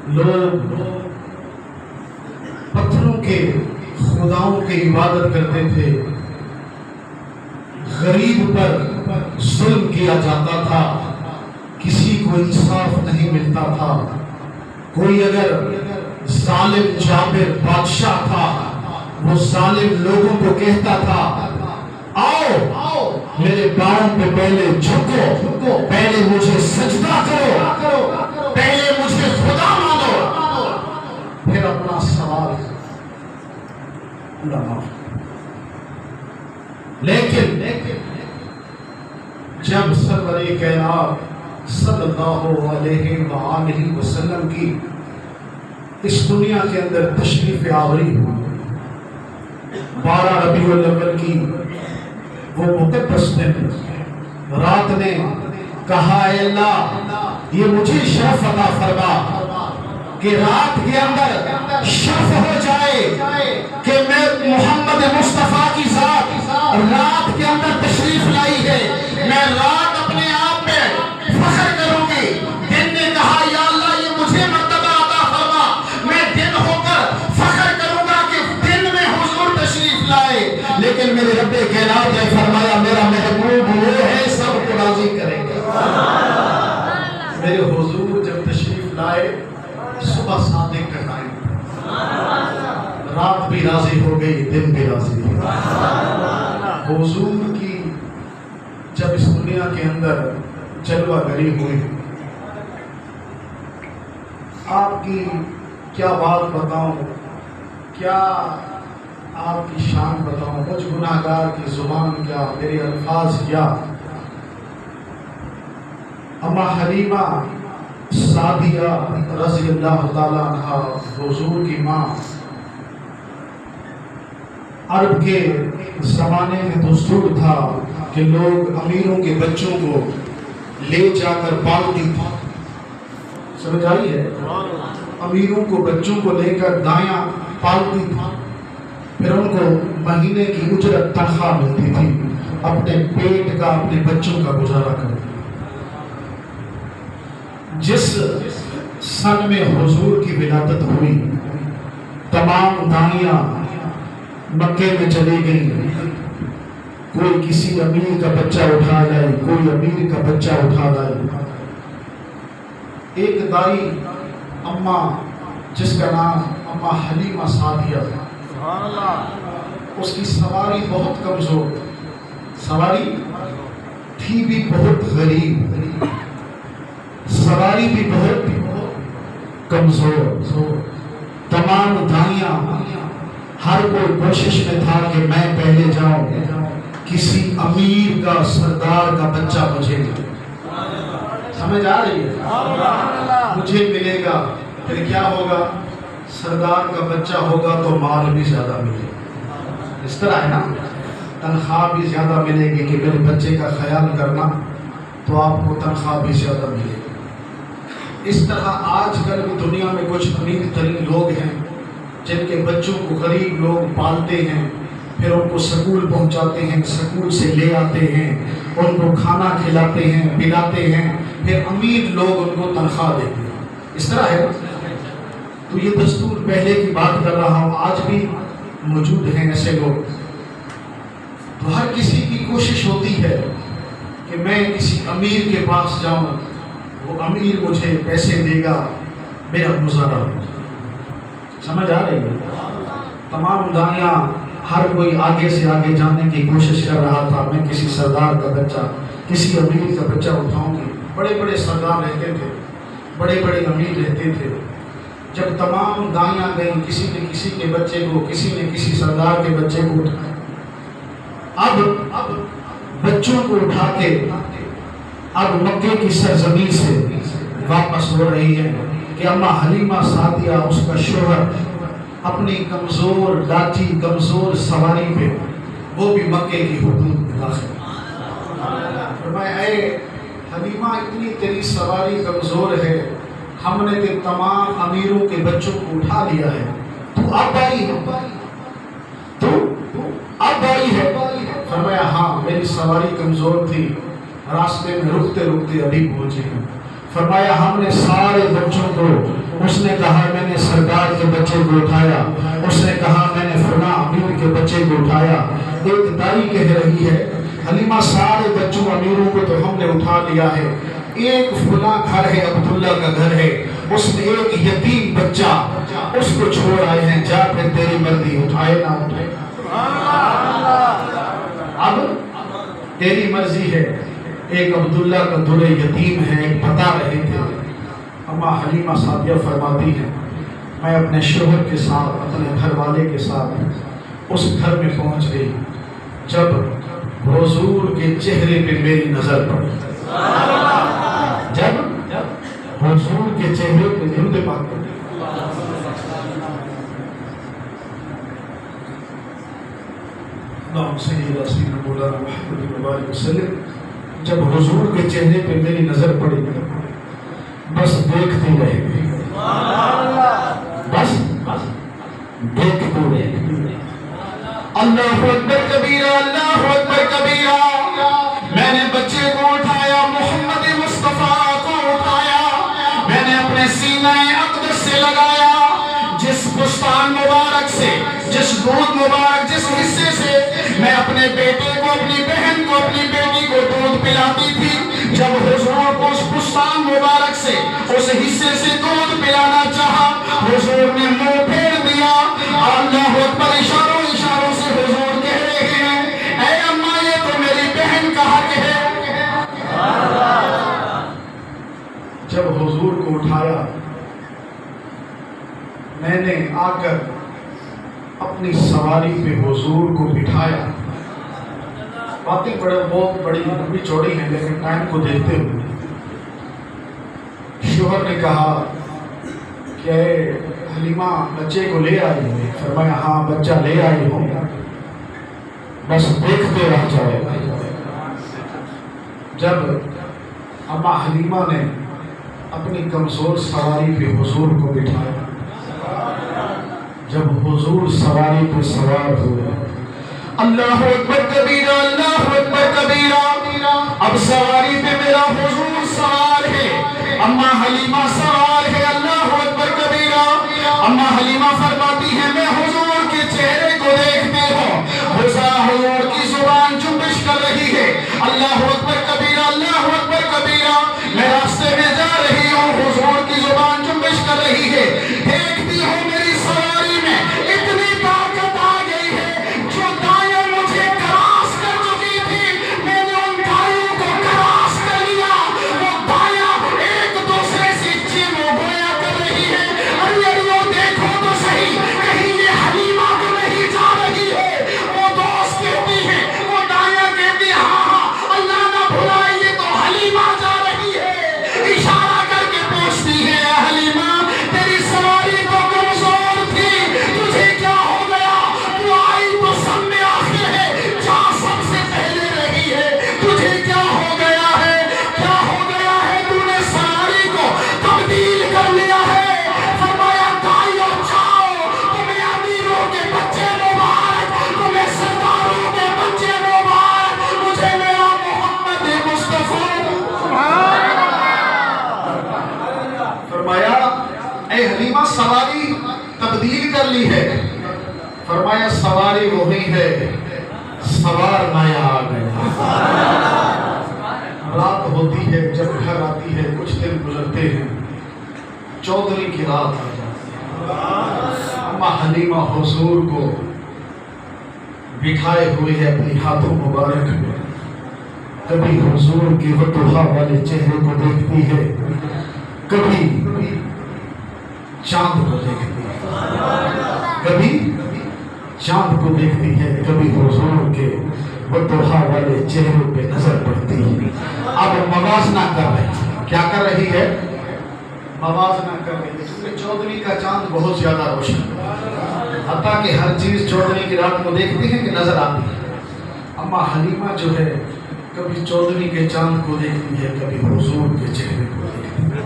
لوگ پتھروں کے خداؤں کی عبادت کرتے تھے، غریب پر ظلم کیا جاتا تھا، کسی کو انصاف نہیں ملتا تھا۔ کوئی اگر ظالم جابر بادشاہ تھا، وہ ظالم لوگوں کو کہتا تھا آؤ میرے پاؤں پہ پہلے جھکو، پہلے مجھے سجدہ کرو، پہلے مجھے خدا مانو، پھر اپنا سوال اللہ معاف۔ لیکن جب سرور کائنات صلی اللہ علیہ وآلہ وسلم کی اس دنیا کے اندر تشریف آوری ہوئی، 12 ربیع الاول کی وہ مقدس دن، رات نے کہا اے اللہ یہ مجھے شرف عطا فرما کہ رات کے اندر شرف ہو جائے کہ میں محمد مصطفیٰ کی ذات رات کے اندر تشریف لائی ہے، میں رات اپنے آپ پہ فخر کروں گی۔ دن نے کہا یا اللہ یہ مجھے مرتبہ عطا فرما، میں دن ہو کر فخر کروں گا کہ دن میں حضور تشریف لائے۔ لیکن میرے رب کائنات نے فرمایا میرا محبوب وہ ہے سب کو راضی کریں گے۔ میرے حضور جب تشریف لائے صبح صادق کا ٹائم، رات بھی راضی ہو گئی، دن بھی راضی ہو گئی۔ حضور کی جب اس دنیا کے اندر جلوہ گری ہوئی، آپ کی کیا بات بتاؤں، کیا آپ کی شان بتاؤں، مجھ گناہگار کی زبان کیا، میرے الفاظ کیا۔ اما حلیمہ سعدیہ رضی اللہ تعالیٰ عنہ حضور کی ماں، عرب کے زمانے میں دستور تھا کہ لوگ امیروں کے بچوں کو لے جا کر پالتی تھی، سمجھ آئی ہے؟ امیروں کو بچوں کو لے کر دایاں پالتی تھی، پھر ان کو مہینے کی اجرت تنخواہ ملتی تھی، اپنے پیٹ کا اپنے بچوں کا گزارا کرتی۔ جس سن میں حضور کی ولادت ہوئی، تمام دائیاں مکے میں چلی گئی، کوئی کسی امیر کا بچہ اٹھا لائی، کوئی امیر کا بچہ اٹھا لائی۔ ایک دائی اماں جس کا نام اماں حلیمہ سعدیہ تھا، اس کی سواری بہت کمزور، سواری تھی بھی بہت غریب، سواری بھی بہت کمزور۔ تمام دائیاں ہر کوئی کوشش میں تھا کہ میں پہلے جاؤں، کسی امیر کا سردار کا بچہ مجھے ملے، سمجھ آ رہی ہے؟ مجھے ملے گا، پھر کیا ہوگا؟ سردار کا بچہ ہوگا تو مال بھی زیادہ ملے گا، اس طرح ہے نا، تنخواہ بھی زیادہ ملے گی کہ میرے بچے کا خیال کرنا تو آپ کو تنخواہ بھی زیادہ ملے گی۔ اس طرح آج کل بھی دنیا میں کچھ امیر ترین لوگ ہیں جن کے بچوں کو غریب لوگ پالتے ہیں، پھر ان کو سکول پہنچاتے ہیں، سکول سے لے آتے ہیں، ان کو کھانا کھلاتے ہیں، پلاتے ہیں، پھر امیر لوگ ان کو تنخواہ دیتے ہیں، اس طرح ہے۔ تو یہ دستور پہلے کی بات کر رہا ہوں، آج بھی موجود ہیں ایسے لوگ۔ تو ہر کسی کی کوشش ہوتی ہے کہ میں کسی امیر کے پاس جاؤں، وہ امیر مجھے پیسے دے گا، میرا گزارا ہو۔ سمجھ آ رہی ہے؟ تمام دانیاں ہر کوئی آگے سے آگے جانے کی کوشش کر رہا تھا، میں کسی سردار کا بچہ، کسی امیر کا بچہ اٹھاؤں گی۔ بڑے بڑے سردار رہتے تھے، بڑے بڑے امیر رہتے تھے۔ جب تمام دائیاں گئیں، کسی نے کسی کے بچے کو، کسی نے کسی سردار کے بچے کو اٹھایا۔ اب بچوں کو اٹھا کے اب مکے کی سرزمین سے واپس ہو رہی ہے کہ اماں حلیمہ سعدیہ، اس کا شوہر، اپنی کمزور لاٹھی، کمزور سواری پہ وہ بھی مکے کی حدود میں داخل۔ فرمایا اے حلیمہ اتنی تیری سواری کمزور ہے، ہم نے تو تمام امیروں کے بچوں کو اٹھا لیا ہے، تو اب آئی ہے، تو اب آئی ہے۔ فرمایا ہاں میری سواری کمزور تھی، راستے میں رکتے رکتے ابھی پہنچے ہیں۔ فرمایا ہم نے سارے بچوں کو اس اس نے کہا میں نے سردار کے بچے کو اٹھایا، اس نے کہا میں نے فلاں امیر کے بچے کو اٹھایا۔ ایک دائی کہہ رہی ہے حلیمہ سارے بچوں امیروں کو تو ہم نے اٹھا لیا ہے، ایک فلاں گھر ہے عبداللہ کا گھر ہے، اس میں ایک یتیم بچہ، اس کو چھوڑ آئے ہیں، جا پھر تیری مرضی اٹھائے نہ اٹھائے، اب تیری مرضی ہے۔ ایک عبداللہ کا در یتیم ہے، ایک بتا رہے تھے، اما حلیمہ سعدیہ فرماتی ہے میں اپنے شوہر کے ساتھ اپنے گھر والے کے ساتھ اس گھر میں پہنچ گئی، جب حضور کے چہرے پہ میری نظر پڑی، جب حضور کے چہرے پہ درود پاک پڑی، اللہم صلی علی سیدنا مولانا محمد وبارک وسلم، جب حضور کے چہرے پہ میری نظر پڑی بس دیکھتی رہ گئی، بس دیکھتی رہ گئی۔ اللہ اکبر کبیرہ، اللہ اکبر کبیرہ، میں نے بچے کو اٹھایا، محمد مصطفیٰ کو اٹھایا، میں نے اپنے سینہ اقدس سے لگایا، جس بستان مبارک سے، جس دودھ مبارک، جس حصے سے میں اپنے بیٹے کو، اپنی بہن کو، اپنی بیٹی کو دودھ پلاتی تھی، جب حضور کو اس بستان مبارک سے، اس حصے سے دودھ پلانا چاہا، حضور نے منہ پھیر دیا۔ اللہ اکبر، اشاروں اشاروں سے حضور کہہ رہے ہیں اے اماں یہ تو میری بہن کا حق ہے۔ جب حضور کو اٹھایا میں نے آ کر اپنی سواری پہ حضور کو بٹھایا، باتیں بہت بڑی لمبی چوڑی ہیں لیکن ٹائم کو دیکھتے ہوئے شوہر نے کہا کہ اے حلیمہ بچے کو لے آئی ہو؟ فرمایا ہاں بچہ لے آئی ہوں، بس دیکھتے رہ جائے۔ جب اماں حلیمہ نے اپنی کمزور سواری پہ حضور کو بٹھایا، جب حضور سواری پہ سوار ہوئے، اللہ اکبر کبیرہ، اللہ اکبر کبیرہ، اب سواری پہ میرا حضور سوار ہے، اماں حلیمہ سوار ہے، اللہ اکبر کبیرہ۔ اماں حلیمہ فرماتی ہے میں حضور کے چہرے کو دیکھتے ہوں، حضور کی زبان جنبش کر رہی ہے، اللہ اکبر کبیرہ، اللہ اکبر کبیرہ، میں راستے میں جا رہی ہوں، حضور کی زبان جنبش کر رہی ہے، دیکھتی ہوں میری سواری میں اتنی طاقت آ گئی ہے، جو دائیں مجھے کراس کر چکی تھی میں نے ان دائیوں کو کراس کر لیا، وہ دائیاں ایک دوسرے سے چیم و گویا کر رہی ہے، ارے دیکھو تو صحیح کہیں یہ حلیمہ تو نہیں جا رہی ہے، وہ دوست کہتی ہے، وہ دائیاں کہتی ہے ہاں ہاں اللہ نہ بھلائے یہ تو حلیمہ جا رہی ہے، اشارہ کر کے پوچھتی ہے حلیمہ تیری سواری تو کمزور تھی، تجھے کیا ہو گیا؟ تو آئی تو سب میں آخر ہے، جہاں سب سے پہلے رہی ہے، تجھے کیا ہو گیا ہے؟ کیا ہو گیا ہے؟ تو نے سواری کو تبدیل کر لیا ہے۔ فرمایا دائیوں جاؤ، تمہیں امیروں کے بچے مبارک، تمہیں سرداروں کے بچے مبارک، مجھے میرا محمد مصطفیٰ۔ فرمایا اے حلیمہ سواری تبدیل کر لی ہے؟ فرمایا سواری وہی ہے، سوار نیا آ گیا۔ رات ہوتی ہے، جب گھر آتی ہے کچھ دن گزرتے ہیں، چودھری کی رات آ جاتی ہے، اماں حلیمہ حضور کو بٹھائے ہوئے ہے اپنی ہاتھوں مبارک میں، کبھی حضور کی وضحا والے چہرے کو دیکھتی ہے، کبھی چاند کو دیکھتی ہے، کبھی چاند کو دیکھتی ہے، کبھی حضور کے وضحا والے چہرے پہ نظر پڑتی ہے۔ اب موازنہ کر رہی ہے، کیا کر رہی ہے؟ موازنہ کر رہی ہے، کیونکہ چودھری کا چاند بہت زیادہ روشن ہے، حتیٰ کہ ہر چیز چودھری کی رات کو دیکھتی ہے کہ نظر آتی ہے۔ اماں حلیمہ جو ہے کبھی چودھری کے چاند کو دیکھتی ہے، کبھی حضور کے چہرے کو دیکھتی ہے،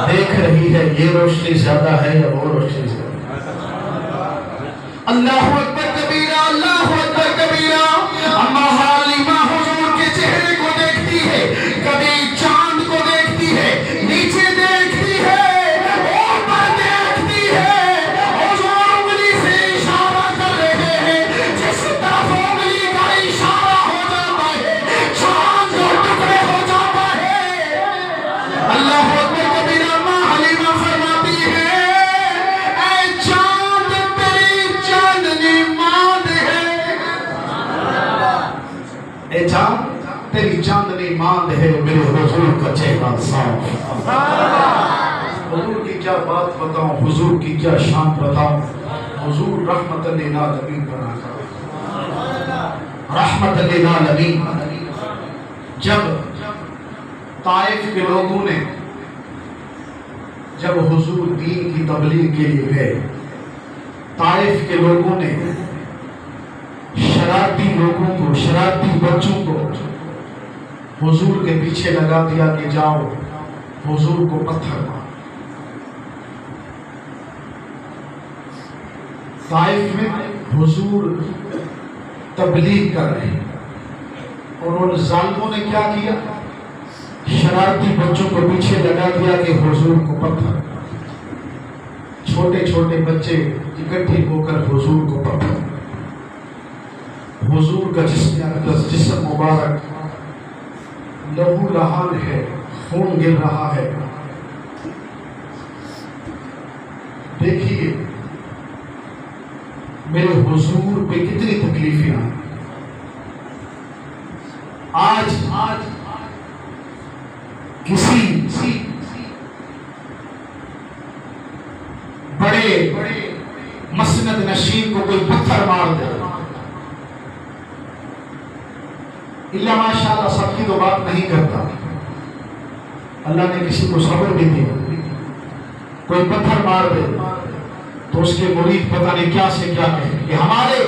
دیکھ رہی ہے یہ روشنی زیادہ ہے یا وہ روشنی زیادہ ہے۔ اللہ اکبر کبیرہ، اللہ اکبر کبیرہ، اماں حلیمہ حضور کے چہرے کو دیکھتی ہے، کبھی چاند کو دیکھتی ہے، نیچے دیکھتی ہے، اوپر ماند ہے میرے حضور کا چہرہ صاف. حضور کی کیا بات بتاؤں، حضور کی کیا شان بتاؤں. حضور رحمت للعالمین بنا کر رحمت للعالمین. جب طائف کے لوگوں نے جب حضور دین کی تبلیغ کے لیے گئے، طائف کے لوگوں نے شرارتی لوگوں کو، شرارتی بچوں کو حضور کے پیچھے لگا دیا کہ جاؤ حضور کو پتھر مار. طائف میں حضور تبلیغ کر رہے ہیں اور ان ظالموں نے کیا کیا؟ شرارتی بچوں کو پیچھے لگا دیا کہ حضور کو پتھر. چھوٹے چھوٹے بچے اکٹھے ہو کر حضور کو پتھر. حضور کا جسم مبارک لہو لہان ہے، خون گر رہا ہے. دیکھیے میرے حضور پہ کتنی تکلیفیں آئیں. آج کسی بڑے مسند نشین کو کوئی پتھر مار دے، اللہ ماشاءاللہ سب کی تو بات نہیں کرتا، اللہ نے کسی کو صبر بھی دیا، کوئی پتھر مار دے تو اس کے مرید پتہ نہیں کیا سے کیا کہیں کہ ہمارے